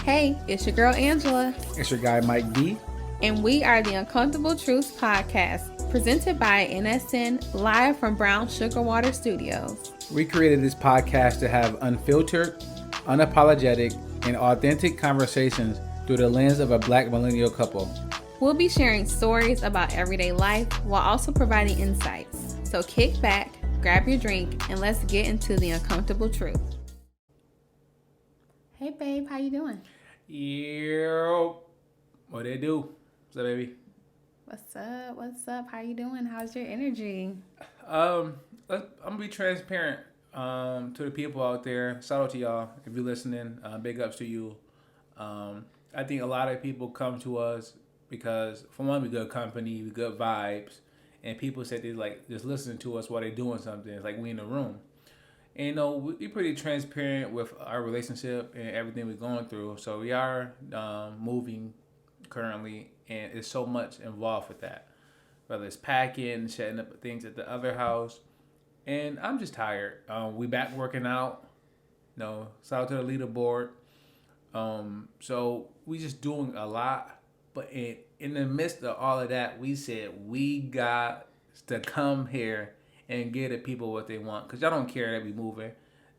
Hey, it's your girl Angela. It's your guy Mike D. And we are the Uncomfortable Truths Podcast, presented by NSN, live from Brown Sugar Water Studios. We created this podcast to have unfiltered, unapologetic, and authentic conversations through the lens of a Black millennial couple. We'll be sharing stories about everyday life while also providing insights. So kick back, grab your drink, and let's get into the uncomfortable truth. Hey babe, how you doing? Yo, what they do? What's up, baby? What's up? How you doing? How's your energy? I'm gonna be transparent to the people out there. Shout out to y'all if you're listening. Big ups to you. I think a lot of people come to us because, for one, we good company, we good vibes, and people said they like just listening to us while they're doing something. It's like we in the room. And you know, we're pretty transparent with our relationship and everything we're going through. So we are moving currently, and it's so much involved with that. Whether it's packing, setting up things at the other house. And I'm just tired. We back working out. Shout out to the leaderboard. So we just doing a lot. But in the midst of all of that, we said we got to come here and give the people what they want, because y'all don't care that we moving.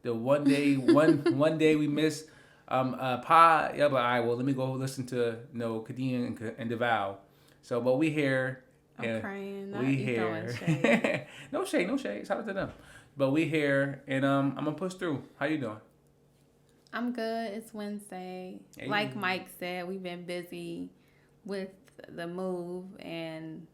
The one day we miss a pod, y'all be like, all right, well, let me go listen to Kadeem and DeVal. So, but we here. I'm crying. We here. No shade. Shout out to them. But we here, and I'm gonna push through. How you doing? I'm good. It's Wednesday. Hey. Like Mike said, we've been busy with the move and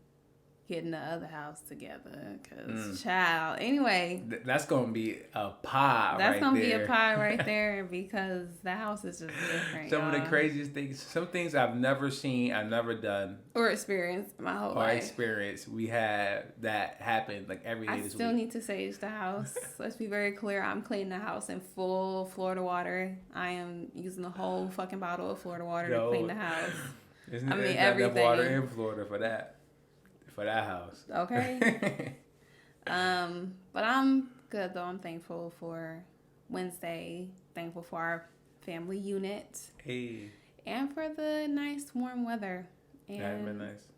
getting the other house together, because child, anyway, that's gonna be a pie. That's right gonna there. Be a pie right there, because the house is just different. Some of the craziest things, some things I've never seen, I've never done or experienced my whole life. We had that happen like every day this week. I still need to sage the house. Let's be very clear. I'm cleaning the house in full Florida water. I am using the whole fucking bottle of Florida water to clean the house. Isn't everything. Enough water in Florida for that. For that house. Okay. But I'm good though. I'm thankful for Wednesday. Thankful for our family unit. Hey. And for the nice warm weather. And that's been nice.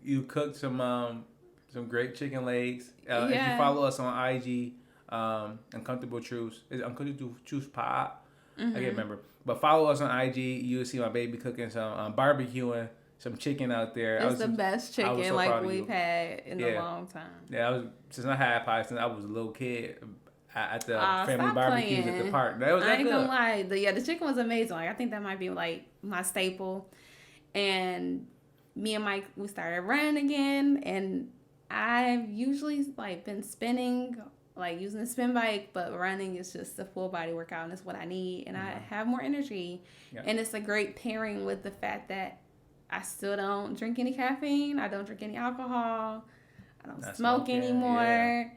You cooked some great chicken legs. If you follow us on IG, Uncomfortable Truths. Is Uncomfortable Truths Pod? Mm-hmm. I can't remember. But follow us on IG. You'll see my baby cooking some barbecuing. Some chicken out there. It's the best chicken so like we've had in a long time. Yeah, since I had pie since I was a little kid at the family barbecues at the park. That was that good. I ain't gonna lie. The chicken was amazing. Like, I think that might be like my staple. And me and Mike, we started running again, and I've usually like been spinning, like using the spin bike, but running is just a full body workout, and it's what I need, and I have more energy. Yeah. And it's a great pairing with the fact that I still don't drink any caffeine. I don't drink any alcohol. I don't smoke anymore.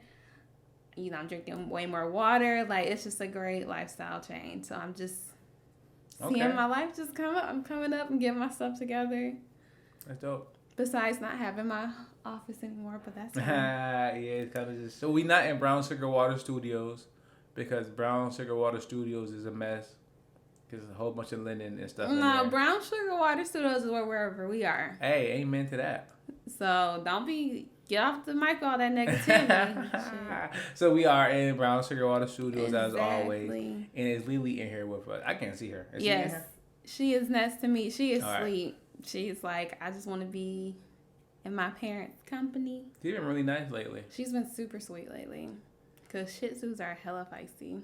Yeah. I'm drinking way more water. Like, it's just a great lifestyle change. So I'm just seeing my life just come up. I'm coming up and getting myself together. That's dope. Besides not having my office anymore, but that's fine. Yeah, it's kind of just... So we not in Brown Sugar Water Studios, because Brown Sugar Water Studios is a mess. There's a whole bunch of linen and stuff. No, Brown Sugar Water Studios is wherever we are. Hey, amen to that. So get off the mic with all that negativity. So we are in Brown Sugar Water Studios as always. And is Lily in here with us? I can't see her. Is yes, she in here? She is next to me. She is asleep. Right. She's like, I just want to be in my parents' company. She's been really nice lately. She's been super sweet lately. Because Shih Tzus are hella feisty.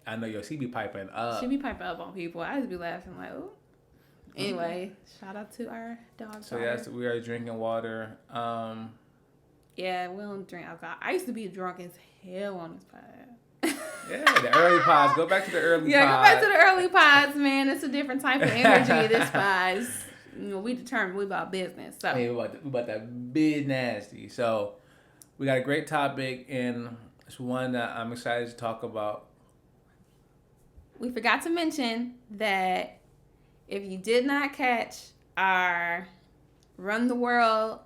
I know, she be piping up. She be piping up on people. I just be laughing like, oh. Anyway, shout out to our dog. So yes, we are drinking water. Yeah, we don't drink alcohol. I used to be drunk as hell on this pod. Yeah, the early pods. Go back to the early pods. Yeah, go back to the early pods, man. It's a different type of energy. This pod. We determined we about business. So hey, we about that big nasty. So we got a great topic, and it's one that I'm excited to talk about. We forgot to mention that if you did not catch our Run the World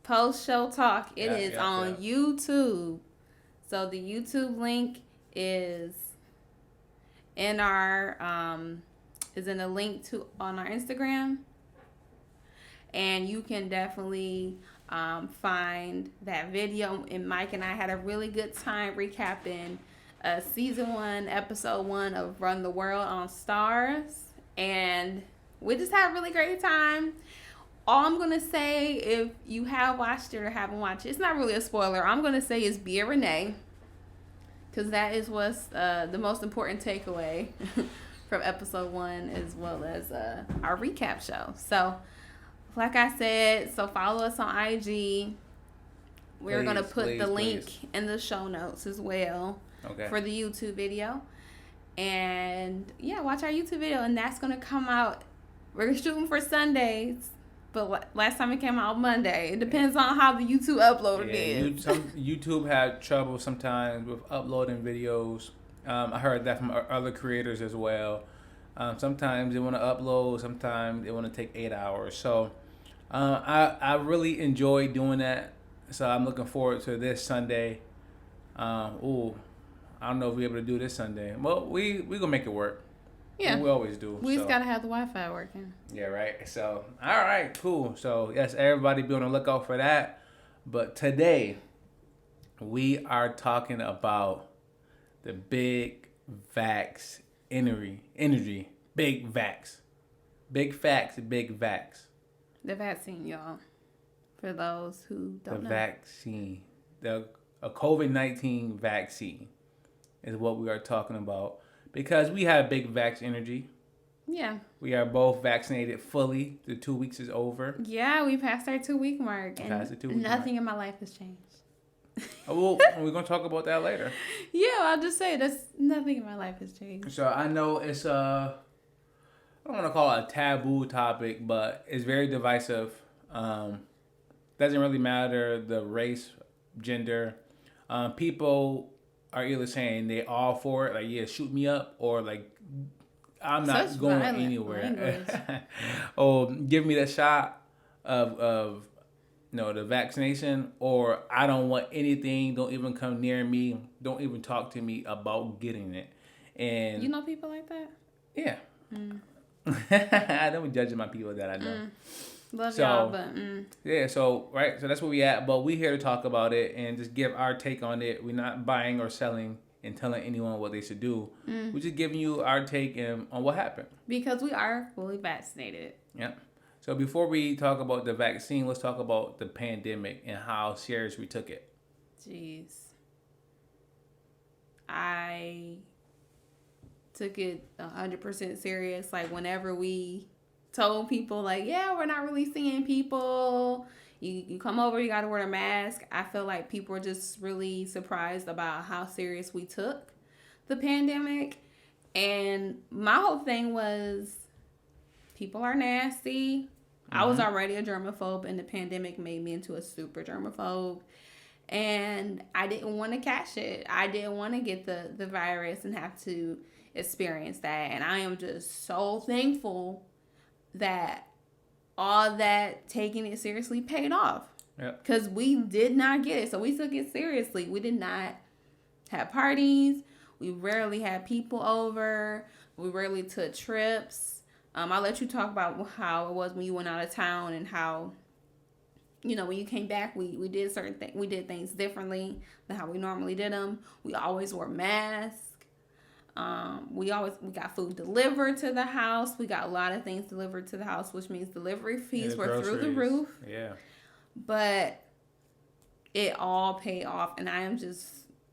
post-show talk, it is on YouTube. So the YouTube link is in our is in a link to on our Instagram, and you can definitely find that video. And Mike and I had a really good time recapping season 1, episode 1 of Run the World on Stars, and we just had a really great time. All I'm gonna say, if you have watched it or haven't watched it, it's not really a spoiler. I'm gonna say is be a Renee, because that is what's the most important takeaway from episode 1, as well as our recap show. So, like I said, so follow us on IG. We're going to put the link in the show notes as well for the YouTube video. And yeah, watch our YouTube video, and that's going to come out. We're shooting for Sundays, but last time it came out Monday. It depends on how the YouTube upload is. YouTube had trouble sometimes with uploading videos. I heard that from other creators as well. Sometimes they want to upload, sometimes they want to take 8 hours. So I really enjoy doing that. So I'm looking forward to this Sunday. I don't know if we'll be able to do this Sunday. Well, we gonna make it work. Yeah, we always do. We just gotta have the Wi-Fi working. Yeah, right. So all right, cool. So yes, everybody be on the lookout for that. But today we are talking about the big vax energy. Big vax. Big facts, big vax. The vaccine, y'all. For those who don't know. The vaccine. A COVID-19 vaccine is what we are talking about. Because we have big vax energy. Yeah. We are both vaccinated fully. The 2 weeks is over. Yeah, we passed our 2-week mark. And nothing in my life has changed. Well, we're going to talk about that later. Yeah, I'll just say nothing in my life has changed. So I know it's I don't want to call it a taboo topic, but it's very divisive. Doesn't really matter the race, gender. People are either saying they all for it, like, yeah, shoot me up, or like, I'm not going anywhere. Or give me the shot of the vaccination, or I don't want anything. Don't even come near me. Don't even talk to me about getting it. And you know people like that? Yeah. I don't be judging my people that I know. Love y'all, but yeah, so right, so that's where we at. But we here to talk about it and just give our take on it. We're not buying or selling and telling anyone what they should do. We're just giving you our take on what happened. Because we are fully vaccinated. Yeah. So before we talk about the vaccine, let's talk about the pandemic and how serious we took it. Jeez. I took it 100% serious. Like, whenever we told people, like, yeah, we're not really seeing people, you come over, you got to wear a mask, I feel like people were just really surprised about how serious we took the pandemic. And my whole thing was, people are nasty. I was already a germaphobe, and the pandemic made me into a super germaphobe. And I didn't want to catch it. I didn't want to get the virus and have to experience that. And I am just so thankful that all that taking it seriously paid off. Because we did not get it. So we took it seriously. We did not have parties. We rarely had people over. We rarely took trips. I'll let you talk about how it was when you went out of town, and how, when you came back, we did certain things. We did things differently than how we normally did them. We always wore masks. We got food delivered to the house. We got a lot of things delivered to the house, which means delivery fees were through the roof. Yeah. But it all paid off, and I am just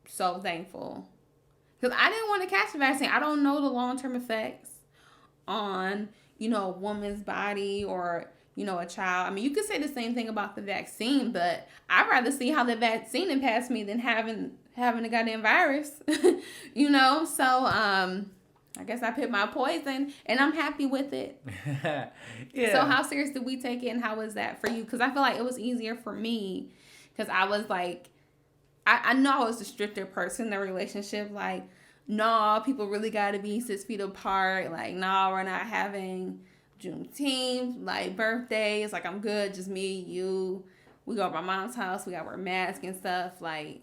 so thankful. Because I didn't want to catch the vaccine. I don't know the long-term effects on, a woman's body, or, a child. I mean, you could say the same thing about the vaccine, but I'd rather see how the vaccine impacts me than having a goddamn virus, So, I guess I picked my poison, and I'm happy with it. Yeah. So how serious did we take it, and how was that for you? Because I feel like it was easier for me, because I was like, I know I was a stricter person in the relationship. Like, no, people really got to be 6 feet apart. Like, no, we're not having Juneteenth, like, birthdays. Like, I'm good, just me, you. We go to my mom's house. We got to wear masks and stuff. Like,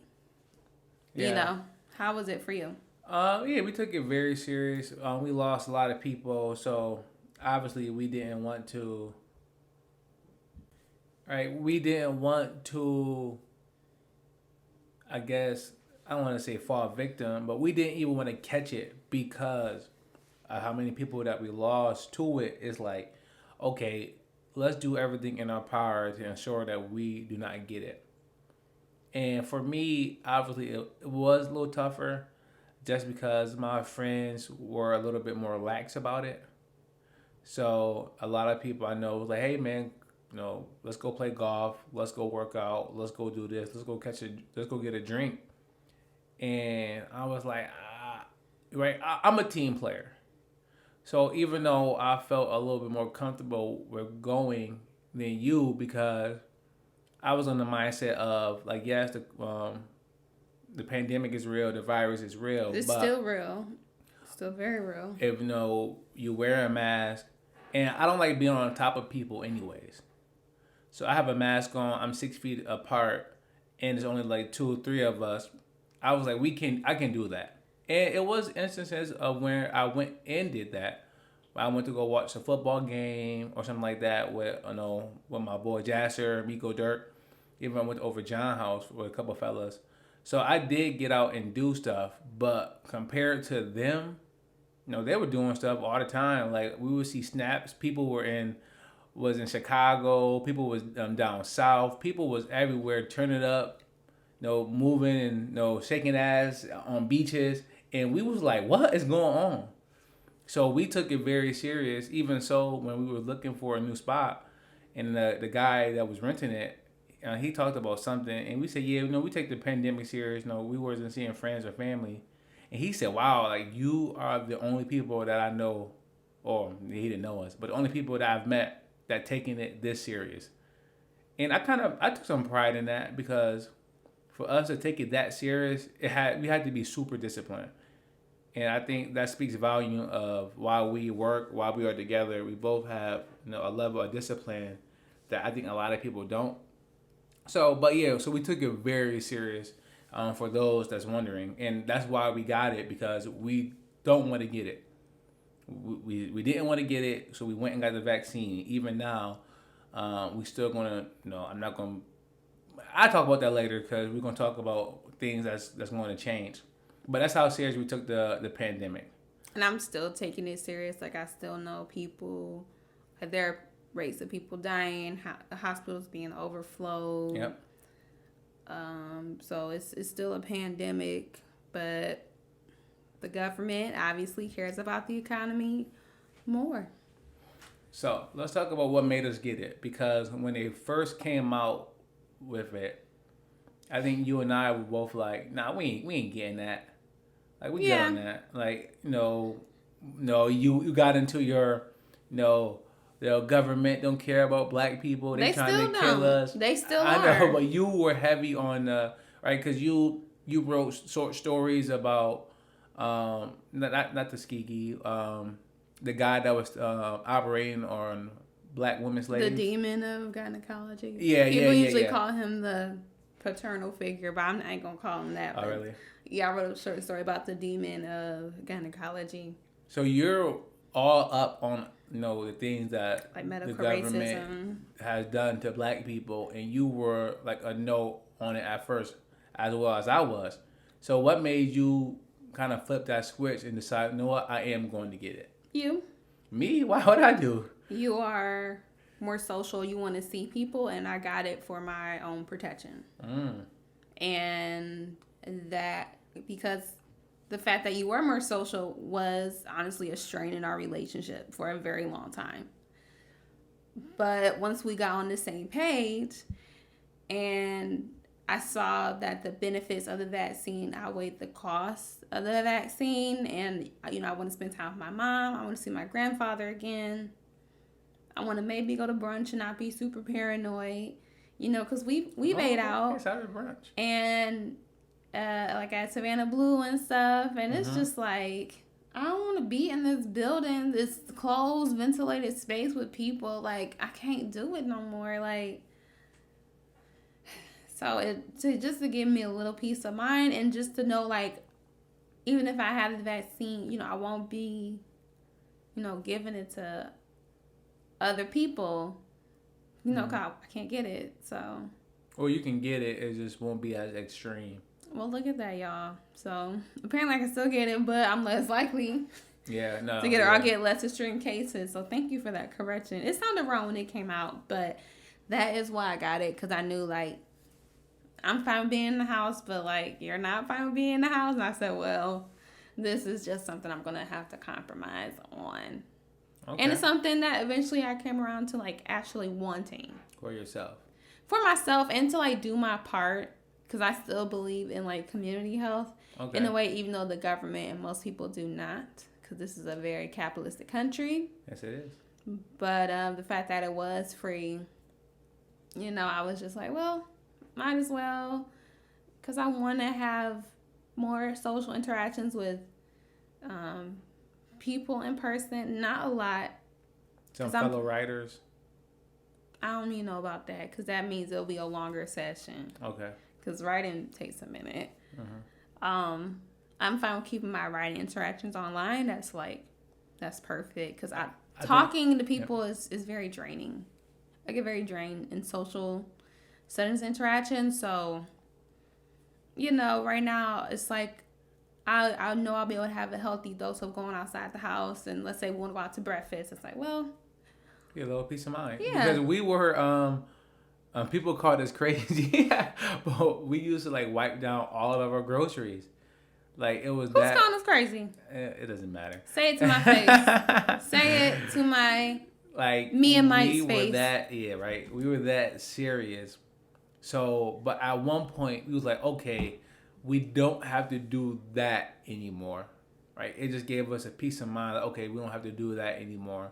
how was it for you? Yeah, we took it very serious. We lost a lot of people, so obviously we didn't want to. Right, we didn't want to. I guess I don't want to say fall victim, but we didn't even want to catch it because how many people that we lost to it is like, okay, let's do everything in our power to ensure that we do not get it. And for me, obviously, it was a little tougher just because my friends were a little bit more lax about it. So a lot of people I know was like, hey man, let's go play golf, let's go work out, let's go do this, let's go get a drink. And I was like, right, I'm a team player. So even though I felt a little bit more comfortable with going than you because I was on the mindset of like, yes, the pandemic is real, the virus is real, It's still but real. Still very real. if you wear a mask, and I don't like being on top of people anyways. So I have a mask on. I'm 6 feet apart, and there's only like two or three of us. I was like, I can do that. And it was instances of where I went and did that. I went to go watch a football game or something like that with with my boy Jasser, Miko Dirk. Even I went over John House with a couple fellas. So I did get out and do stuff, but compared to them, they were doing stuff all the time. Like we would see snaps. People was in Chicago. People was down south. People was everywhere, turning up, moving and shaking ass on beaches. And we was like, what is going on? So we took it very serious. Even so, when we were looking for a new spot, and the guy that was renting it, he talked about something, and we said, yeah, we take the pandemic serious. No, we wasn't seeing friends or family. And he said, wow, like you are the only people that I know, or he didn't know us, but the only people that I've met that taking it this serious. And I took some pride in that because for us to take it that serious, we had to be super disciplined. And I think that speaks volume of why we work, why we are together. We both have a level of discipline that I think a lot of people don't. So, but yeah, so we took it very serious for those that's wondering, and that's why we got it because we don't want to get it. We didn't want to get it, so we went and got the vaccine. Even now, we still gonna. I'm not gonna. I talk about that later because we're gonna talk about things that's going to change. But that's how serious we took the pandemic. And I'm still taking it serious. Like I still know people, there are rates of people dying, hospitals being overflowed. Yep. So it's still a pandemic, but the government obviously cares about the economy more. So let's talk about what made us get it because when they first came out with it, I think you and I were both like, nah, we ain't getting that. Like we good on that. Like, no, you got into your, the government don't care about black people. They trying to kill us. They still I are. know, but you were heavy on right because you wrote short stories about not Tuskegee, the guy that was operating on black women's slaves. The demon of gynecology. Yeah, People usually yeah. call him the paternal figure, but I ain't gonna call him that. Oh, really? Yeah, I wrote a short story about the demon of gynecology. So you're all up on the things that like medical the government racism has done to black people, and you were like a no on it at first, as well as I was. So what made you kind of flip that switch and decide, you know what, I am going to get it? You. Me? Why would I do? You are more social. You want to see people, and I got it for my own protection. And that because the fact that you were more social was honestly a strain in our relationship for a very long time. But once we got on the same page and I saw that the benefits of the vaccine outweighed the costs of the vaccine, and I want to spend time with my mom, I want to see my grandfather again, I want to maybe go to brunch and not be super paranoid, because we've ate out. Yes, I had brunch. And like at Savannah Blue and stuff, and it's just like, I don't want to be in this building, this closed, ventilated space with people. Like, I can't do it no more. Like, so to give me a little peace of mind, and just to know, like, even if I have the vaccine, I won't be, giving it to other people, 'cause I can't get it. So. Or you can get it, it just won't be as extreme. Well, look at that, y'all. So apparently I can still get it, but I'm less likely to get it, or I'll get less extreme cases. So thank you for that correction. It sounded wrong when it came out, but that is why I got it, because I knew, like, I'm fine with being in the house, but, like, you're not fine with being in the house. And I said, well, this is just something I'm going to have to compromise on. Okay. And it's something that eventually I came around to, like, actually wanting. For yourself. For myself, and to, like, do my part, because I still believe in, like, community health. Okay. In a way, even though the government and most people do not, because this is a very capitalistic country. Yes, it is. But the fact that it was free, I was just like, well, might as well, because I want to have more social interactions with people in person. Not a lot. Some fellow writers. I don't even know about that, because that means it'll be a longer session. Okay. Because writing takes a minute. Mm-hmm. I'm fine with keeping my writing interactions online. That's perfect, because talking to people is very draining. I get very drained in social settings interactions. So, right now it's like I know I'll be able to have a healthy dose of going outside the house, and let's say we want to go out to breakfast. It's like, well, get a little peace of mind. Yeah. Because we were people called us crazy, but we used to, like, wipe down all of our groceries. Like, it was Who's calling us crazy? It doesn't matter. Say it to my face. Say it to my, like, me and Mike's face. We were that, right? We were that serious. So, but at one point, we was like, okay, we don't have to do that anymore, right? It just gave us a peace of mind. Like, okay, we don't have to do that anymore.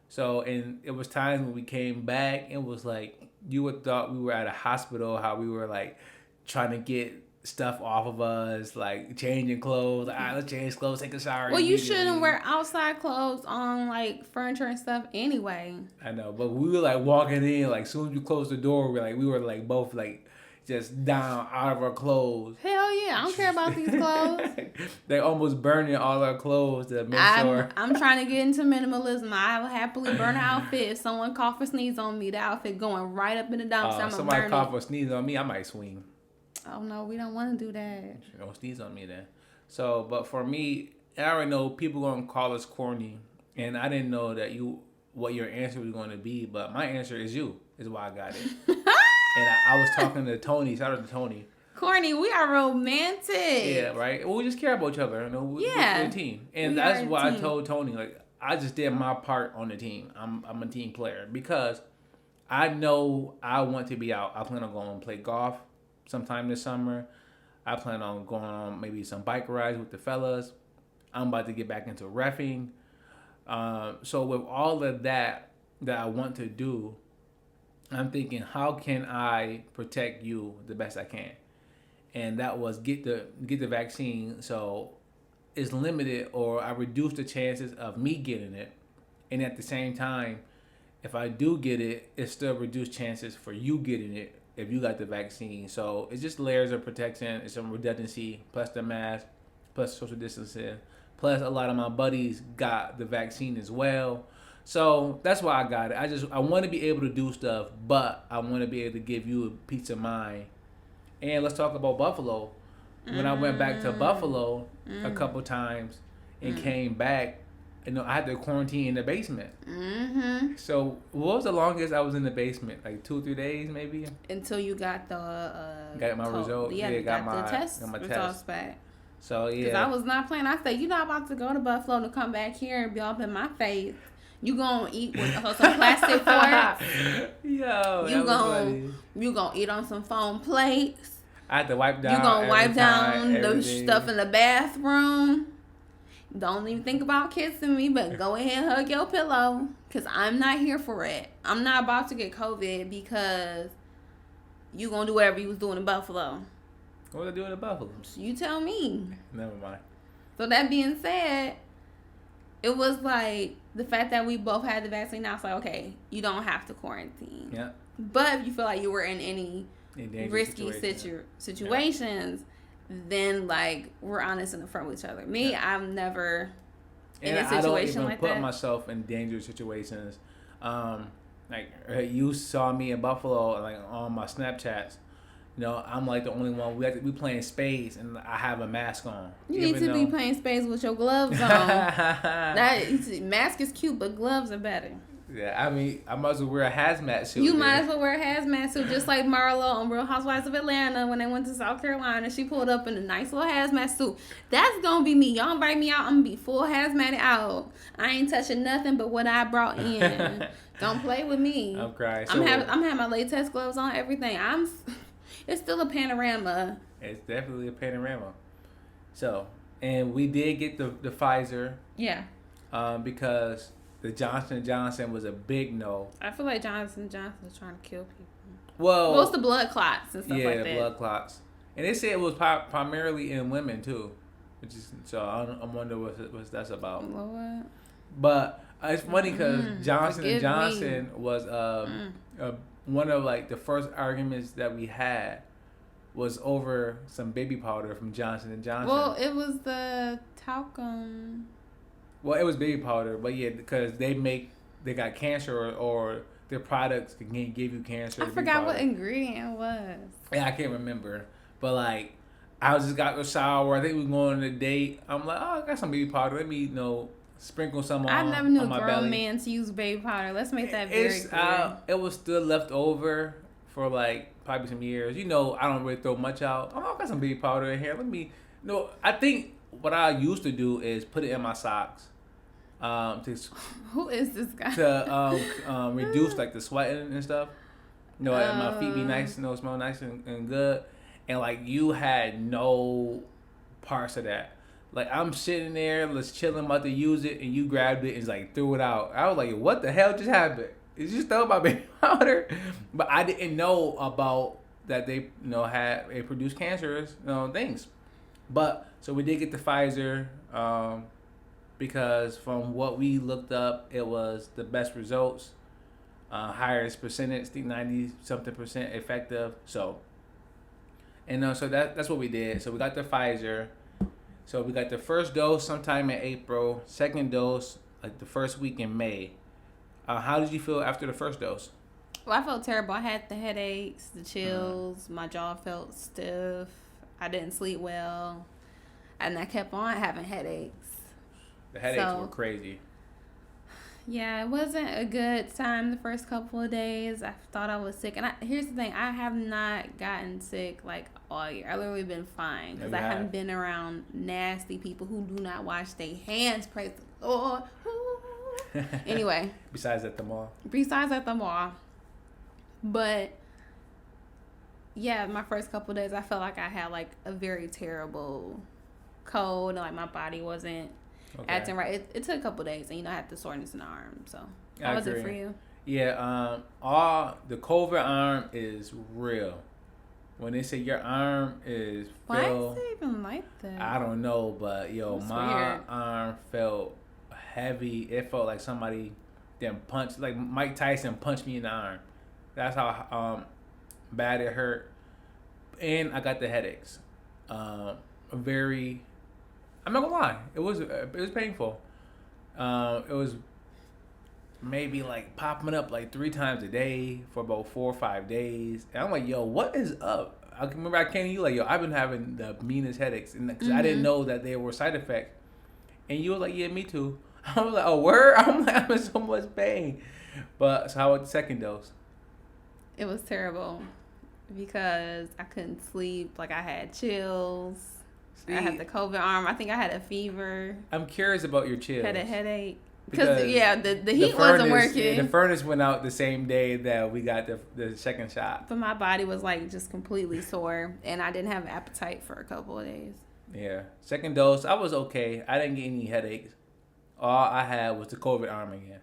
So, and it was times when we came back, and it was like, you would thought we were at a hospital, how we were, like, trying to get stuff off of us, like changing clothes. All right, let's change clothes, take a shower. Well, you shouldn't wear outside clothes on, like, furniture and stuff anyway. I know, but we were, like, walking in, like, as soon as you closed the door, we were like both, like, just down out of our clothes. Hell yeah, I don't care about these clothes. They almost burning all our clothes to make sure. I'm trying to get into minimalism. I will happily burn an outfit. If someone cough or sneeze on me, the outfit going right up in the dumpster. I'm somebody cough or sneeze on me, I might swing. Oh no, we don't want to do that. Don't sneeze on me then. So, but for me, I already know people gonna call us corny, and I didn't know that what your answer was going to be, but my answer is why I got it. And I was talking to Tony. Shout out to Tony. Corny, we are romantic. Yeah, right. Well, we just care about each other. We're a team, and that's why I told Tony, like, I just did my part on the team. I'm a team player because I know I want to be out. I plan on going to play golf sometime this summer. I plan on going on maybe some bike rides with the fellas. I'm about to get back into reffing. So with all of that I want to do, I'm thinking, how can I protect you the best I can? And that was get the vaccine, so it's limited, or I reduce the chances of me getting it. And at the same time, if I do get it, it's still reduced chances for you getting it if you got the vaccine. So it's just layers of protection. It's some redundancy, plus the mask, plus social distancing, plus a lot of my buddies got the vaccine as well. So that's why I got it. I want to be able to do stuff, but I want to be able to give you a peace of mind. And let's talk about Buffalo. When I went back to Buffalo a couple times and came back, I had to quarantine in the basement. Mm-hmm. So what was the longest I was in the basement? Like 2 or 3 days, maybe. Until you got got my result. Yeah, got the test results back. So yeah, because I was not playing. I said, you're not about to go to Buffalo to come back here and be up in my face. You gonna eat with some plastic forks. Yo, you gonna eat on some foam plates. I had to wipe down. You gonna wipe down the stuff in the bathroom. Don't even think about kissing me, but go ahead and hug your pillow, cause I'm not here for it. I'm not about to get COVID because you gonna do whatever you was doing in Buffalo. What was I doing in Buffalo? You tell me. Never mind. So that being said, it was like the fact that we both had the vaccine. Now it's like, okay, you don't have to quarantine. Yeah. But if you feel like you were in any risky situations, then like we're honest and upfront with each other. Me, I'm never in And a I don't situation even like put that. myself in dangerous situations. Like you saw me in Buffalo, like on my Snapchats. You know, I'm like the only one. We playing spades, and I have a mask on. You need Even to be though, playing spades with your gloves on. That mask is cute, but gloves are better. yeah, I mean, I might as well wear a hazmat suit. You might There. as well wear a hazmat suit, just like Marlo on Real Housewives of Atlanta when they went to South Carolina. She pulled up in a nice little hazmat suit. That's gonna be me. Y'all invite me out, I'm gonna be full hazmated out. I ain't touching nothing but what I brought in. Don't play with me. I'm crying. I'm having my latex gloves on, everything. It's still a panorama. It's definitely a panorama. So, and we did get the Pfizer. Yeah. Because the Johnson & Johnson was a big no. I feel like Johnson & Johnson is trying to kill people. Well, it's the blood clots and stuff like that. Yeah, blood clots. And they said it was primarily in women too, which is so I wonder what that's about. What? But it's funny because Johnson & Johnson me. was one of like the first arguments that we had was over some baby powder from Johnson & Johnson. Well, it was the talcum. Well, it was baby powder, but yeah, because they got cancer or their products can give you cancer. I forgot what ingredient it was. Yeah, I can't remember. But like, I just got the shower. I think we were going on a date. I'm like, oh, I got some baby powder. Let me sprinkle some on. I never knew on a my grown belly. man to use baby powder. Let's make that very clear. It was still left over for like probably some years. You know, I don't really throw much out. Oh, I got some baby powder in here. Let me. No, I think what I used to do is put it in my socks. Who is this guy? To reduce like the sweating and stuff. You know, like, my feet be nice, smell nice and good. And like you had no parts of that. Like I'm sitting there, let's chilling, about to use it, and you grabbed it and like threw it out. I was like, what the hell just happened? It's just throw my baby powder. But I didn't know about that they it produced cancerous things. But so we did get the Pfizer. Because from what we looked up, it was the best results, highest percentage, I think 90-something% effective. So, and so that's what we did. So we got the Pfizer. So we got the first dose sometime in April, second dose like the first week in May. How did you feel after the first dose? Well, I felt terrible. I had the headaches, the chills, my jaw felt stiff. I didn't sleep well, and I kept on having headaches. The headaches were crazy. Yeah, it wasn't a good time the first couple of days. I thought I was sick. And here's the thing. I have not gotten sick like all year. I've literally been fine because I haven't been around nasty people who do not wash their hands. Praise the Lord. Anyway. Besides at the mall. But, yeah, my first couple of days, I felt like I had like a very terrible cold. Like my body wasn't acting right. It took a couple days, and I had the soreness in the arm. So how was it for you? Yeah, the COVID arm is real. When they say your arm is why is it even like that? I don't know, but my arm felt heavy. It felt like somebody then punched, like Mike Tyson punched me in the arm. That's how bad it hurt, and I got the headaches. I'm not gonna lie. It was painful. It was maybe like popping up like 3 times a day for about 4 or 5 days. And I'm like, yo, what is up? I can remember I came to you like, yo, I've been having the meanest headaches, and because I didn't know that there were side effects. And you were like, yeah, me too. I was like, oh, word? I'm like, I'm in so much pain. But so how about the second dose? It was terrible because I couldn't sleep. Like I had chills. I had the COVID arm. I think I had a fever. I'm curious about your chills. Had a headache. Because, the heat wasn't working. Yeah, the furnace went out the same day that we got the second shot. But my body was, like, just completely sore. And I didn't have appetite for a couple of days. Yeah. Second dose, I was okay. I didn't get any headaches. All I had was the COVID arm again.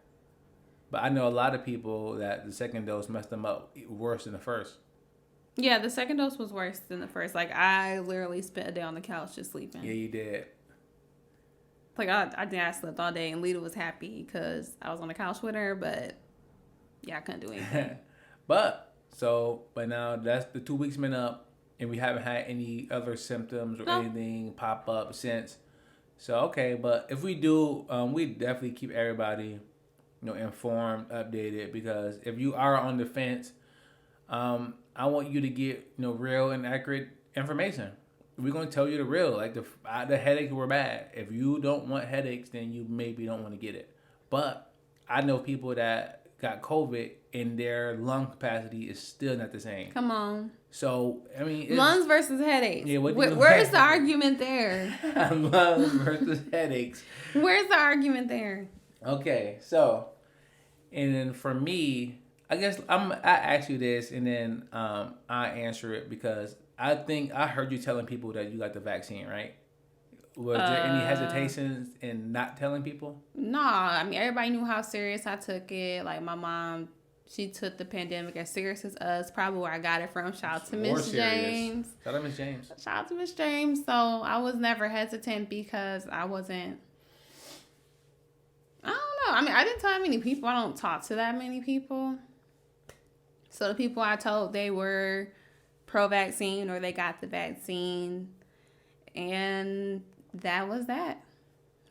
But I know a lot of people that the second dose messed them up worse than the first. Yeah, the second dose was worse than the first. Like, I literally spent a day on the couch just sleeping. Yeah, you did. Like, I think I slept all day, and Lita was happy because I was on the couch with her, but, yeah, I couldn't do anything. But now that's the 2 weeks been up. and we haven't had any other symptoms or No. anything pop up since. So okay, but if we do, we definitely keep everybody, informed, updated. Because if you are on the fence, I want you to get real and accurate information. We're gonna tell you the real. Like the headaches were bad. If you don't want headaches, then you maybe don't want to get it. But I know people that got COVID and their lung capacity is still not the same. Come on. So I mean, Lungs versus headaches. Yeah, where's the argument there? Lungs versus headaches. Where's the argument there? Okay, so and then for me, I guess I ask you this, and then I answer it because I think I heard you telling people that you got the vaccine, right? Was there any hesitations in not telling people? No, I mean everybody knew how serious I took it. Like my mom, she took the pandemic as serious as us. Probably where I got it from. Shout out to Miss James. Shout out Miss James. Shout out to Miss James. So I was never hesitant because I wasn't. I don't know. I mean, I didn't tell that many people. I don't talk to that many people. So the people I told, they were pro-vaccine or they got the vaccine. And that was that.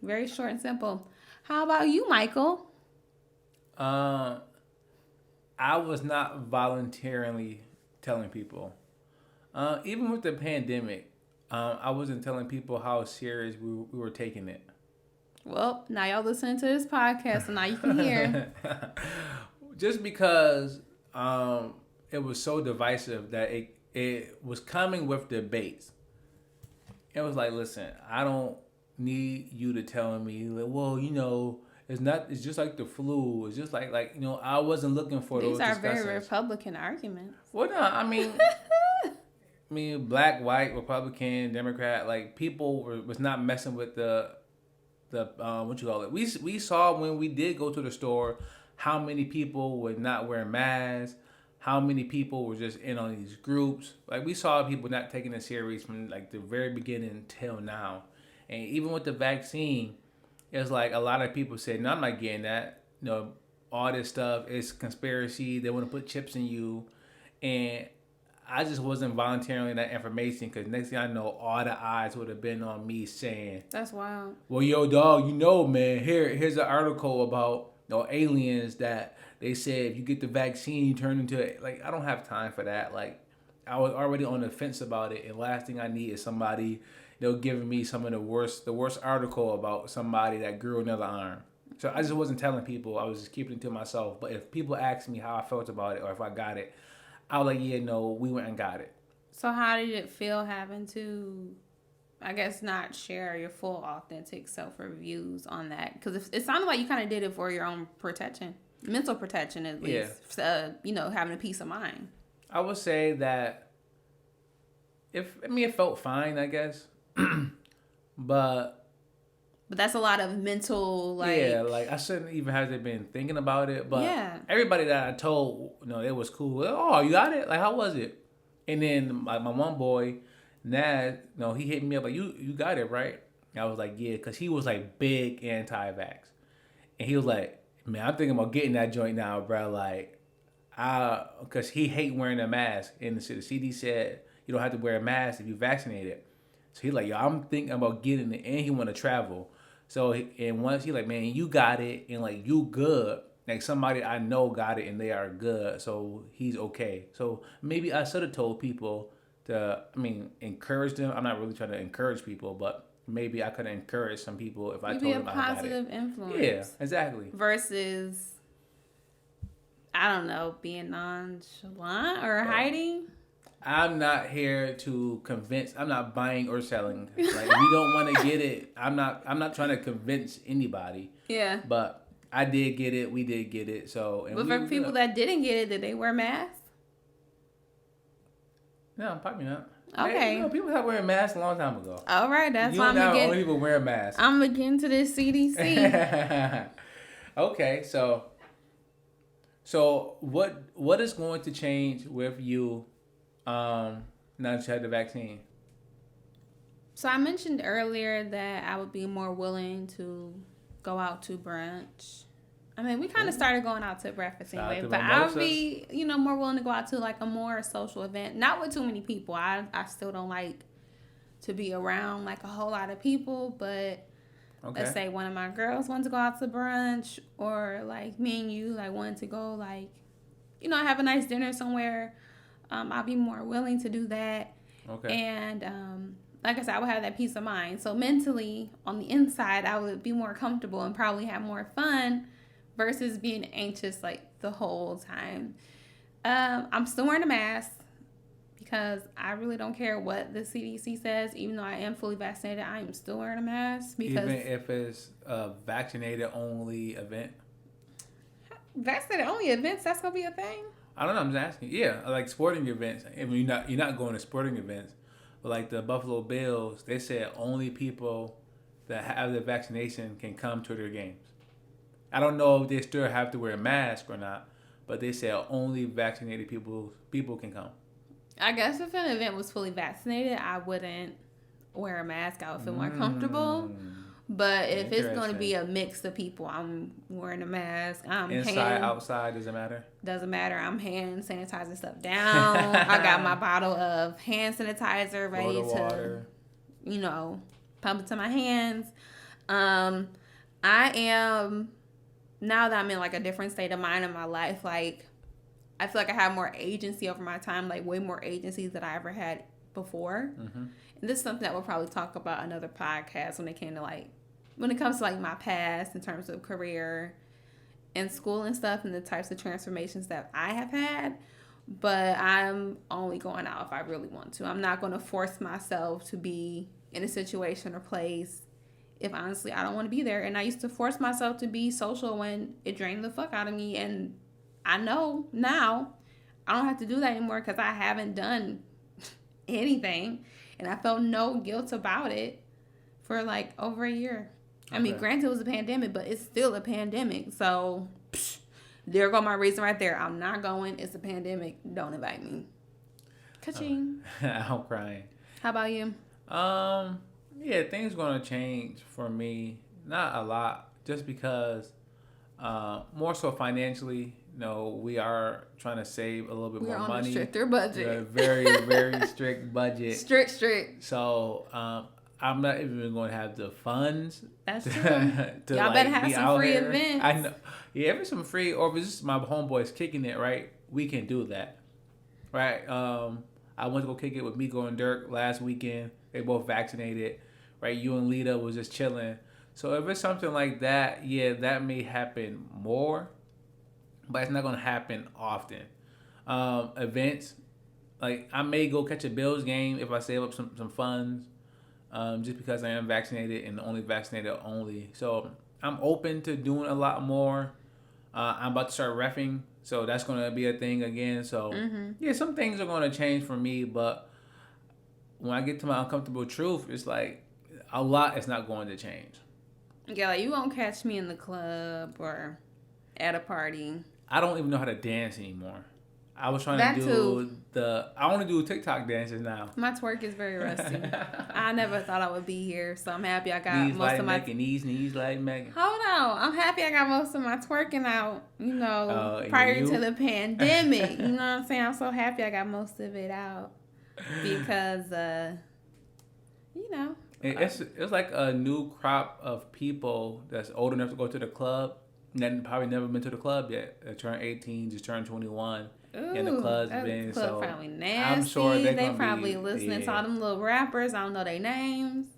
Very short and simple. How about you, Michael? I was not voluntarily telling people. Even with the pandemic, I wasn't telling people how serious we were taking it. Well, now y'all listening to this podcast, and now you can hear. Just because it was so divisive that it was coming with debates. It was like, listen, I don't need you to tell me, like, well, it's just like the flu. It's just like I wasn't looking for those discussions. These are discussions. very Republican arguments. Well, no, I mean, black, white, Republican, Democrat, like people was not messing with the what you call it. We saw when we did go to the store how many people were not wearing masks, how many people were just in on these groups. Like we saw people not taking it serious from like the very beginning till now. And even with the vaccine, it's like a lot of people said, no, I'm not getting that. All this stuff is conspiracy. They want to put chips in you. And I just wasn't volunteering that information because next thing I know, all the eyes would have been on me saying, "That's wild." Well, yo, dog, man, here's an article about aliens that they said if you get the vaccine, you turn into it. Like I don't have time for that. Like I was already on the fence about it, and last thing I need is somebody giving me some of the worst article about somebody that grew another arm. So I just wasn't telling people. I was just keeping it to myself. But if people asked me how I felt about it or if I got it, I was like, yeah, no, we went and got it. So how did it feel having to, I guess, not share your full authentic self reviews on that? Because it sounded like you kind of did it for your own protection, mental protection at least. Yeah. Having a peace of mind. I would say that it felt fine, I guess. But that's a lot of mental, like I shouldn't even have been thinking about it. But everybody that I told, it was cool. Oh, you got it? Like, how was it? And then my one boy, Nad, he hit me up like, you got it, right? And I was like, yeah, because he was like big anti-vax. And he was like, man, I'm thinking about getting that joint now, bro. Like, because he hate wearing a mask. And the CD said you don't have to wear a mask if you vaccinated. So he's like, yo, I'm thinking about getting it, and he want to travel. So, and once he like, man, you got it, and like, you good. Like, somebody I know got it, and they are good, so he's okay. So, maybe I should have told people encourage them. I'm not really trying to encourage people, but maybe I could encourage some people if I told them I got it. Be a positive influence. Yeah, exactly. Versus, I don't know, being nonchalant or hiding. I'm not here to convince. I'm not buying or selling. Like, if you don't want to get it, I'm not trying to convince anybody. Yeah. But I did get it. We did get it. So. But for people that didn't get it, did they wear masks? No, probably not. Okay. People have wearing masks a long time ago. All right, that's why I'm getting. Only people wear masks. I'm gonna get into this CDC. Okay, so what is going to change with you? Now that you had the vaccine. So I mentioned earlier that I would be more willing to go out to brunch. I mean, we kind of started going out to breakfast Shout out anyway, to but I would mimosas. be, more willing to go out to like a more social event, not with too many people. I still don't like to be around like a whole lot of people, but let's Okay. say one of my girls wanted to go out to brunch, or like me and you like wanted to go like, have a nice dinner somewhere. I'll be more willing to do that. Okay. And like I said, I would have that peace of mind. So mentally, on the inside, I would be more comfortable and probably have more fun versus being anxious like the whole time. I'm still wearing a mask because I really don't care what the CDC says. Even though I am fully vaccinated, I am still wearing a mask because Even if it's a vaccinated only event. vaccinated only events, that's gonna be a thing. I don't know. I'm just asking. Yeah, like sporting events. I mean, you're not going to sporting events, but like the Buffalo Bills, they said only people that have the vaccination can come to their games. I don't know if they still have to wear a mask or not, but they said only vaccinated people can come. I guess if an event was fully vaccinated, I wouldn't wear a mask. I would feel more comfortable. Mm, But if it's going to interesting. be a mix of people, I'm wearing a mask. I'm Inside, outside, doesn't matter. doesn't matter. I'm hand sanitizing stuff down. I got my bottle of hand sanitizer ready Florida to, water. pump it to my hands. I am, now that I'm in like a different state of mind in my life, like I feel like I have more agency over my time, like way more agency than I ever had before. Mm-hmm. And this is something that we'll probably talk about another podcast when it comes to like my past in terms of career and school and stuff and the types of transformations that I have had. But I'm only going out if I really want to. I'm not going to force myself to be in a situation or place if honestly I don't want to be there. And I used to force myself to be social when it drained the fuck out of me. And I know now I don't have to do that anymore because I haven't done anything. And I felt no guilt about it for like over a year. I mean, Okay. granted, it was a pandemic, but it's still a pandemic. So, there go my reason right there. I'm not going. It's a pandemic. Don't invite me. Ka-ching. I'm crying. How about you? Yeah, things gonna change for me. Not a lot, just because, more so financially. We are trying to save a little bit We're more on money. a stricter We have a budget. very, very strict budget. Strict. So, I'm not even going to have the funds. That's true. to Y'all like better have be some out free here. events. I know. Yeah, if it's some free, or if it's just my homeboys kicking it, right? We can do that, right? I went to go kick it with Miko and Dirk last weekend. They both vaccinated, right? You and Lita was just chilling. So if it's something like that, yeah, that may happen more, but it's not gonna happen often. Events, like I may go catch a Bills game if I save up some funds, just because I am vaccinated and only vaccinated only. So I'm open to doing a lot more. I'm about to start reffing, so that's gonna be a thing again. So yeah, some things are gonna change for me, but when I get to my uncomfortable truth, it's like a lot is not going to change. Yeah, like you won't catch me in the club or at a party. I don't even know how to dance anymore. I was trying That to too. I want to do TikTok dances now. My twerk is very rusty. I never thought I would be here, so I'm happy I got Knees most like of my. Megan, knees like Megan. Hold on, I'm happy I got most of my twerking out. And Prior you? to the pandemic. You know what I'm saying? I'm so happy I got most of it out because, It's like a new crop of people that's old enough to go to the club and then probably never been to the club yet. They turned 18, just turned 21. And the club's that been club so. probably nasty. I'm sure they gonna probably be, listening to yeah. all them little rappers. I don't know their names.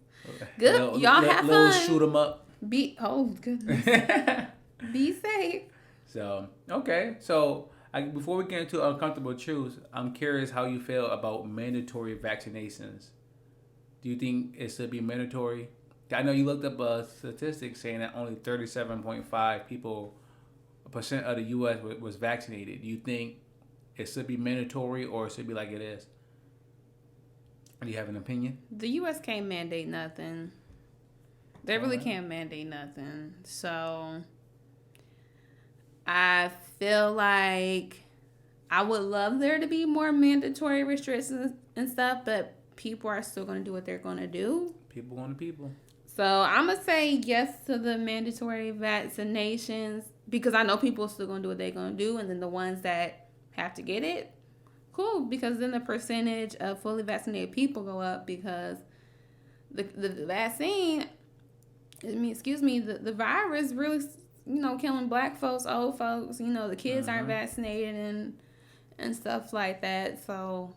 Good, y'all have little fun. shoot 'em up. Goodness. Be safe. So okay, so before we get into uncomfortable truths, I'm curious how you feel about mandatory vaccinations. Do you think it should be mandatory? I know you looked up a statistic saying that only 37.5% of the U.S. was vaccinated. Do you think it should be mandatory or it should be like it is? Do you have an opinion? The U.S. can't mandate nothing. They really can't mandate nothing. So I feel like I would love there to be more mandatory restrictions and stuff, but people are still going to do what they're going to do. People on the people. So I'm gonna say yes to the mandatory vaccinations because I know people are still gonna do what they're gonna do, and then the ones that have to get it, cool, because then the percentage of fully vaccinated people go up because the vaccine, the virus really, killing black folks, old folks, the kids aren't vaccinated and stuff like that. So,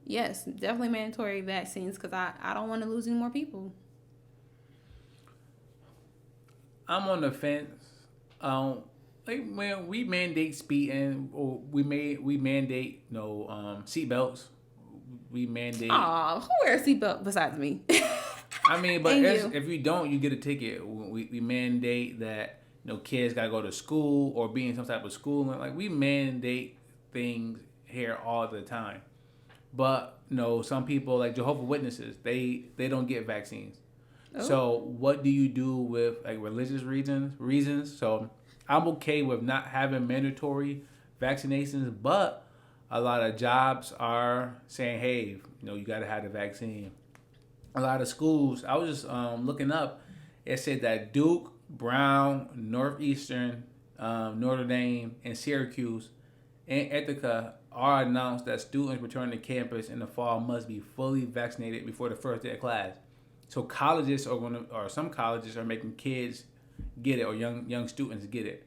yes, definitely mandatory vaccines because I don't want to lose any more people. I'm on the fence. Like when we mandate speeding, or we mandate seatbelts. We mandate. Aw, who wears seatbelt besides me? I mean, but And if you don't, you get a ticket. We mandate that kids gotta go to school or be in some type of school. Like we mandate things here all the time. But some people like Jehovah's Witnesses, they don't get vaccines. Oh. So what do you do with like religious reasons? So I'm okay with not having mandatory vaccinations, but a lot of jobs are saying, hey, you got to have the vaccine. A lot of schools, I was just looking up, it said that Duke, Brown, Northeastern, Notre Dame, and Syracuse and Ithaca are announced that students returning to campus in the fall must be fully vaccinated before the first day of class. So colleges or some colleges are making kids get it, or young students get it.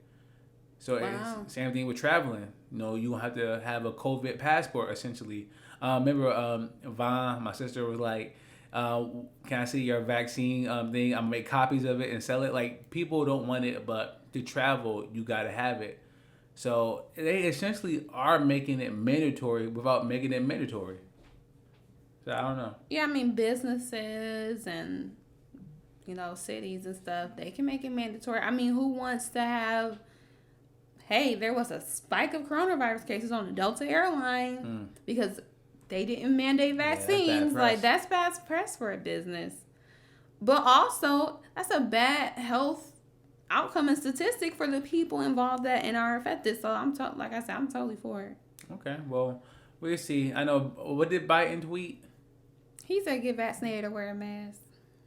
So It's same thing with traveling. You have to have a COVID passport essentially. Remember, Vaughn, my sister, was like, "Can I see your vaccine thing? I'm gonna make copies of it and sell it." Like people don't want it, but to travel, you gotta have it. So they essentially are making it mandatory without making it mandatory. So I don't know. Yeah, I mean businesses and cities and stuff, they can make it mandatory. I mean, who wants to have? Hey, there was a spike of coronavirus cases on the Delta airline because they didn't mandate vaccines. Yeah, that's bad press for a business. But also, that's a bad health outcome and statistic for the people involved that are affected. So like I said, I'm totally for it. Okay, well, we'll see. I know. What did Biden tweet? He said, "Get vaccinated or wear a mask."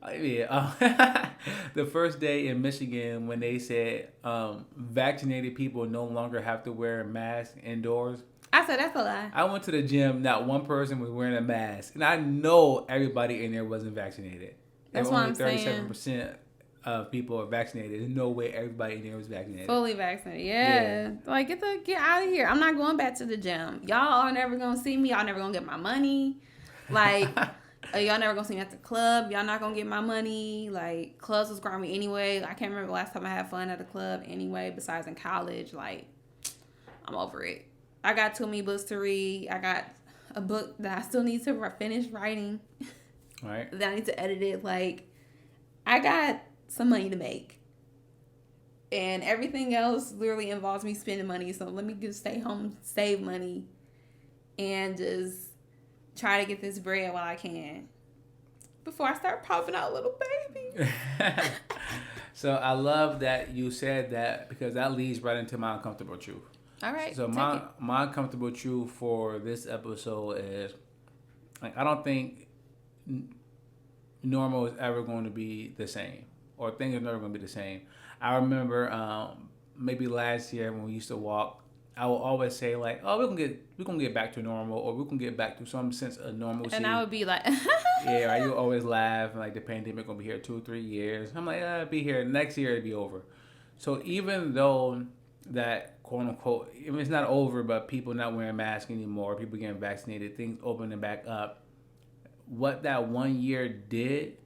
Yeah. The first day in Michigan when they said vaccinated people no longer have to wear a mask indoors. I said, that's a lie. I went to the gym. Not one person was wearing a mask. And I know everybody in there wasn't vaccinated. That's what I'm saying. 37% of people are vaccinated. There's no way everybody in there was vaccinated. Fully vaccinated. Yeah. Like, get out of here. I'm not going back to the gym. Y'all are never going to see me. Y'all never going to get my money. Like... y'all never gonna see me at the club. Y'all not gonna get my money. Like, clubs was growing me anyway. I can't remember the last time I had fun at a club anyway, besides in college. Like, I'm over it. I got too many books to read. I got a book that I still need to finish writing. All right. That I need to edit it. Like, I got some money to make. And everything else literally involves me spending money. So let me just stay home, save money, and just try to get this bread while I can before I start popping out little babies. So I love that you said that because that leads right into my uncomfortable truth. All right. So my uncomfortable truth for this episode is, like, I don't think normal is ever going to be the same, or things are never going to be the same. I remember maybe last year when we used to walk, I will always say like, "Oh, we're gonna get back to normal, or we can get back to some sense of normalcy." And I would be like, "Yeah, right." You always laugh like the pandemic gonna be here 2 or 3 years. I'm like, "It'll be here next year. It'll be over." So even though that quote unquote, I mean, it's not over, but people not wearing masks anymore, people getting vaccinated, things opening back up. What that 1 year did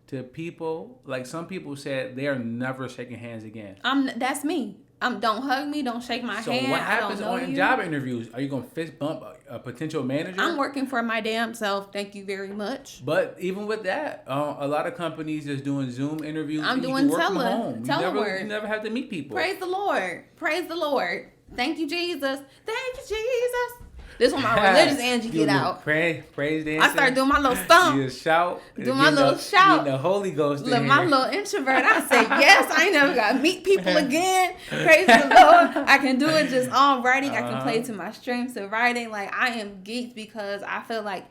to people, like some people said, they are never shaking hands again. That's me. Don't hug me. Don't shake my hand. So what happens on job interviews? Are you going to fist bump a potential manager? I'm working for my damn self. Thank you very much. But even with that, a lot of companies is doing Zoom interviews. I'm doing telework. You never have to meet people. Praise the Lord. Praise the Lord. Thank you, Jesus. Thank you, Jesus. This one my religious Angie get out. Praise dancing. I start doing my little stomp. You shout. Do my little shout. The Holy Ghost. Look, my little introvert. I say yes. I ain't never got to meet people again. Praise the Lord. I can do it just on writing. I can play to my strengths of writing. Like, I am geeked because I feel like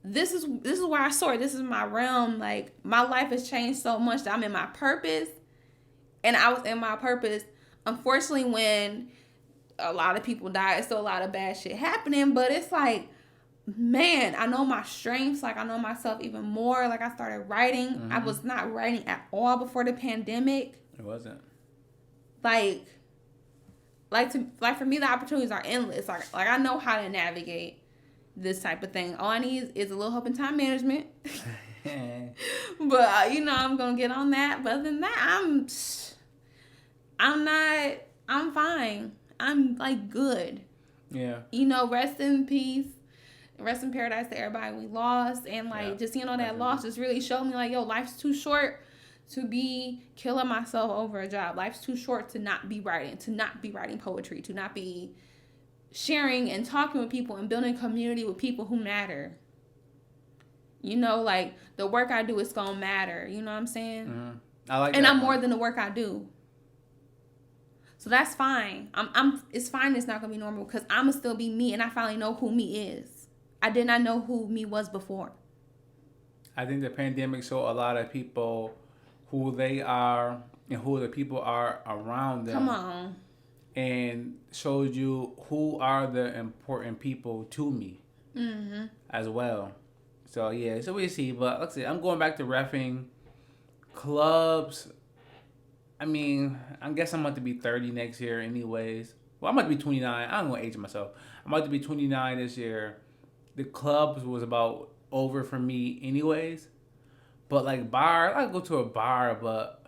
this is where I soar. This is my realm. Like, my life has changed so much that I'm in my purpose. And I was in my purpose. Unfortunately, when a lot of people died, still a lot of bad shit happening. But it's like, man, I know my strengths. Like, I know myself even more. Like, I started writing. Mm-hmm. I was not writing at all before the pandemic. It wasn't. Like for me, the opportunities are endless. Like I know how to navigate this type of thing. All I need is a little help in time management. But I'm gonna get on that. But other than that, I'm fine. I'm like good. Yeah. Rest in peace. Rest in paradise to everybody we lost. And like just seeing all that loss just really showed me like, yo, life's too short to be killing myself over a job. Life's too short to not be writing poetry, to not be sharing and talking with people and building community with people who matter. Like the work I do is gonna matter. You know what I'm saying? Mm-hmm. I like and that I'm one. more than the work I do. So that's fine. It's fine. It's not gonna be normal because I'ma still be me, and I finally know who me is. I did not know who me was before. I think the pandemic showed a lot of people who they are and who the people are around them. Come on. And showed you who are the important people to me as well. So, yeah, so we see. But let's see, I'm going back to reffing clubs. I mean, I guess I'm about to be 30 next year anyways. Well, I'm about to be 29. I'm going to age myself. I'm about to be 29 this year. The clubs was about over for me anyways. But like bar, I go to a bar, but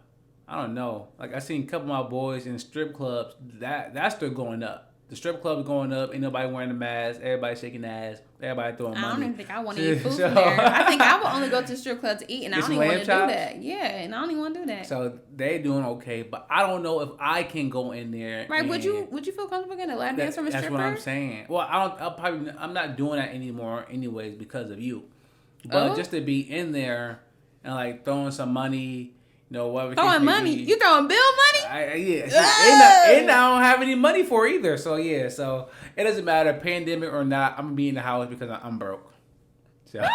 I don't know. Like I seen a couple of my boys in strip clubs. That's still going up. The strip club's going up. Ain't nobody wearing a mask. Everybody shaking ass. Everybody throwing money. I don't even think I want to eat food from there. I think I would only go to the strip club to eat, and I don't even want to do that. Yeah, and I don't even want to do that. So they doing okay, but I don't know if I can go in there. Right? Would you feel comfortable getting a lap dance from a stripper? That's what I'm saying. Well, I'm not doing that anymore, anyways, because of you. But just to be in there and like throwing some money. Whatever. Throwing money? You throwing bill money? Yeah. And I don't have any money for it either. So, yeah. So, it doesn't matter, pandemic or not. I'm going to be in the house because I'm broke. So.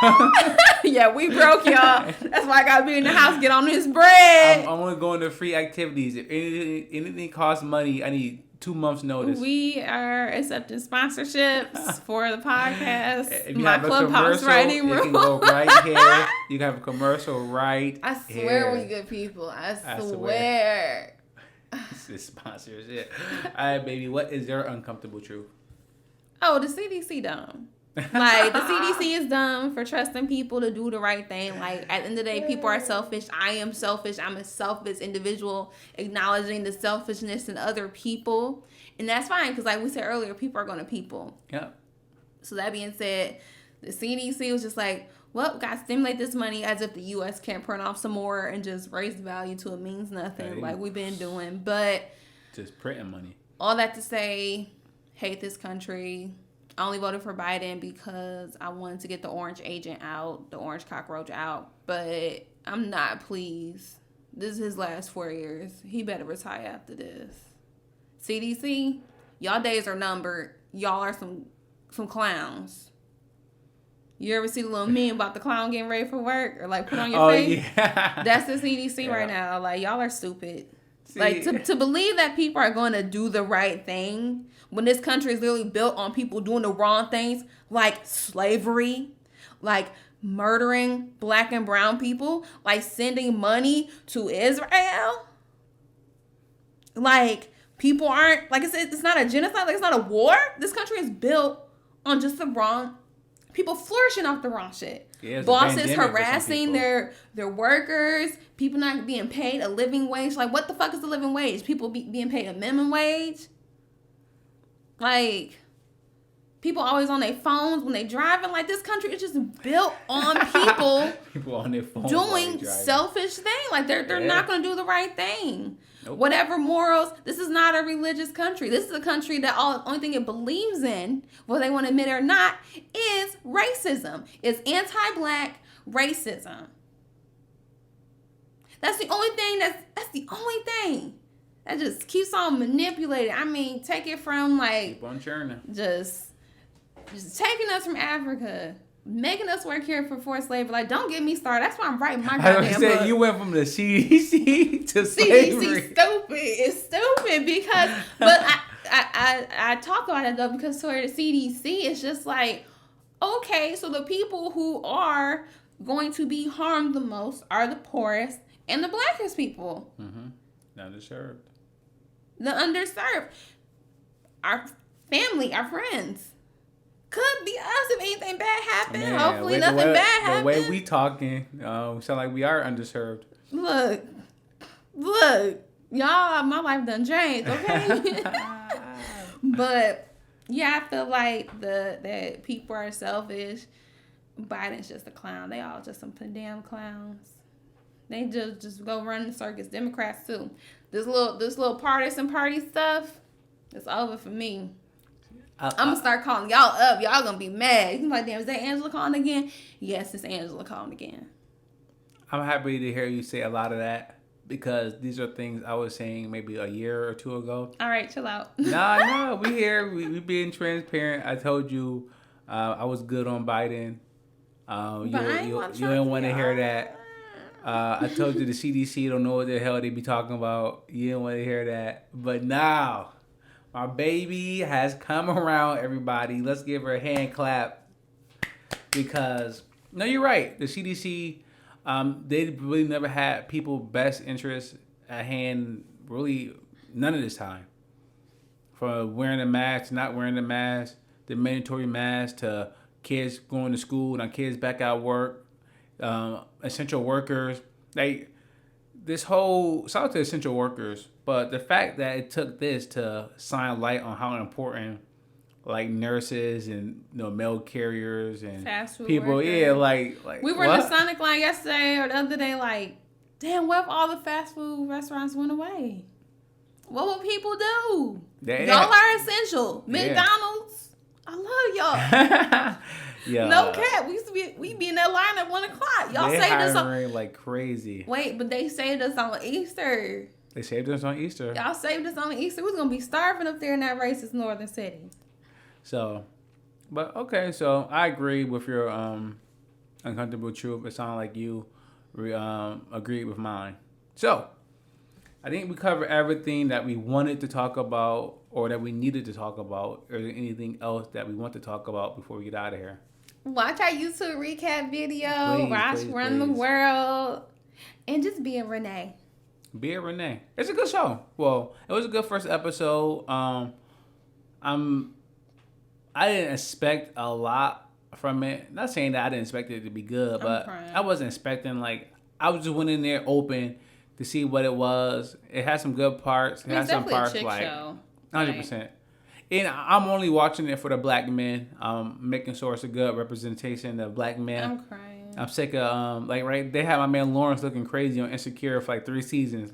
Yeah, we broke, y'all. That's why I got to be in the house, get on this bread. I'm going to go into free activities. If anything costs money, I need 2 months notice. We are accepting sponsorships for the podcast. If you My have a Clubhouse commercial, writing room. you can go right here. You can have a commercial right I swear here. we good people. I swear. This sponsors it. All right, baby. What is your uncomfortable truth? Oh, the CDC dumb. Like, the CDC is dumb for trusting people to do the right thing. Like, at the end of the day, people are selfish. I am selfish. I'm a selfish individual, acknowledging the selfishness in other people. And that's fine, because like we said earlier, people are going to people. Yep. So that being said, the CDC was just like, well, we got to stimulate this money, as if the U.S. can't print off some more and just raise the value to it means nothing, like we've been doing. But just printing money. All that to say, hate this country. I only voted for Biden because I wanted to get the orange agent out, the orange cockroach out. But I'm not pleased. This is his last 4 years. He better retire after this. CDC, y'all days are numbered. Y'all are some clowns. You ever see the little meme about the clown getting ready for work or like put on your face? Yeah. That's the CDC right now. Like, y'all are stupid. See, like to believe that people are going to do the right thing when this country is literally built on people doing the wrong things, like slavery, like murdering black and brown people, like sending money to Israel. Like, people aren't, like, it's not a genocide, like it's not a war. This country is built on just the wrong people flourishing off the wrong shit. Yeah, bosses harassing their workers, people not being paid a living wage. Like, what the fuck is the living wage? People being paid a minimum wage? Like, people always on their phones when they driving. Like, this country is just built on people on their phones doing selfish things. Like, they're not going to do the right thing. Nope. Whatever morals, this is not a religious country. This is a country that only thing it believes in, whether they want to admit it or not, is racism. It's anti-black racism. That's the only thing that's the only thing that just keeps on manipulating. I mean, take it from like keep on churning. Just taking us from Africa making us work here for forced labor. Like, don't get me started. That's why I'm writing my I goddamn said book. you went from the CDC to slavery. CDC stupid. It's stupid because, but I talk about it though because for the CDC, it's just like, okay, so the people who are going to be harmed the most are the poorest and the blackest people. Underserved. The underserved. Our family, our friends. Could be us if anything bad happened. Man, Hopefully nothing bad happens. The way we talking, we sound like we are underserved. Look, y'all, my life done changed, okay? But yeah, I feel like that people are selfish. Biden's just a clown. They all just some damn clowns. They just go run the circus. Democrats too. This little partisan party stuff, it's over for me. I'm gonna start calling y'all up. Y'all gonna be mad. You like, damn, is that Angela calling again? Yes, it's Angela calling again. I'm happy to hear you say a lot of that because these are things I was saying maybe a year or two ago. All right, chill out. Nah, we here. We being transparent. I told you I was good on Biden. You didn't want to hear that. I told you the CDC don't know what the hell they be talking about. You didn't want to hear that. But now, my baby has come around, everybody. Let's give her a hand clap. Because, no, you're right. The CDC, they really never had people's best interests at hand, really, none of this time. From wearing a mask to not wearing a mask, the mandatory mask to kids going to school, now kids back out work, essential workers. This whole, shout out to essential workers, but the fact that it took this to shine light on how important like nurses and mail carriers and fast food people, workers. Yeah, like we were in the Sonic line yesterday or the other day, like, damn, what if all the fast food restaurants went away? What would people do? Y'all are essential. McDonald's, I love y'all. Yeah. No cap. We be in that line at 1:00. Y'all saved us on like crazy. Wait, but they saved us on Easter. They saved us on Easter. Y'all saved us on Easter. We was gonna be starving up there in that racist northern city. So, but okay. So I agree with your uncomfortable truth. It sounded like you agreed with mine. So I think we covered everything that we wanted to talk about or that we needed to talk about. Or anything else that we want to talk about before we get out of here? Watch our YouTube recap video. Watch Run the World. And just be a Renee. Be a Renee. It's a good show. Well, it was a good first episode. I didn't expect a lot from it. Not saying that I didn't expect it to be good, but I wasn't expecting, like, I was just went in there open to see what it was. It had some good parts. It had some parts like show. 100%. And I'm only watching it for the black men. Making sure it's a good representation of black men. I'm crying. I'm sick of they had my man Lawrence looking crazy on Insecure for like 3 seasons.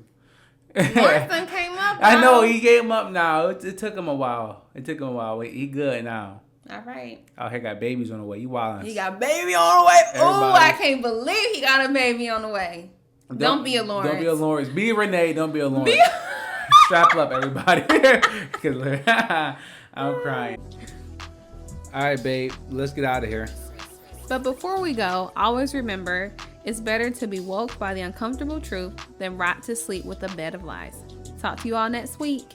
Lawrence done came up. I know he came up now. It took him a while. He good now. All right. Oh, he got babies on the way. You wildin'. He got baby on the way. Oh, I can't believe he got a baby on the way. Don't be a Lawrence. Don't be a Lawrence. Be a Renee. Don't be a Lawrence. Strap up, everybody. I'm crying. All right, babe. Let's get out of here. But before we go, always remember, it's better to be woke by the uncomfortable truth than rot to sleep with a bed of lies. Talk to you all next week.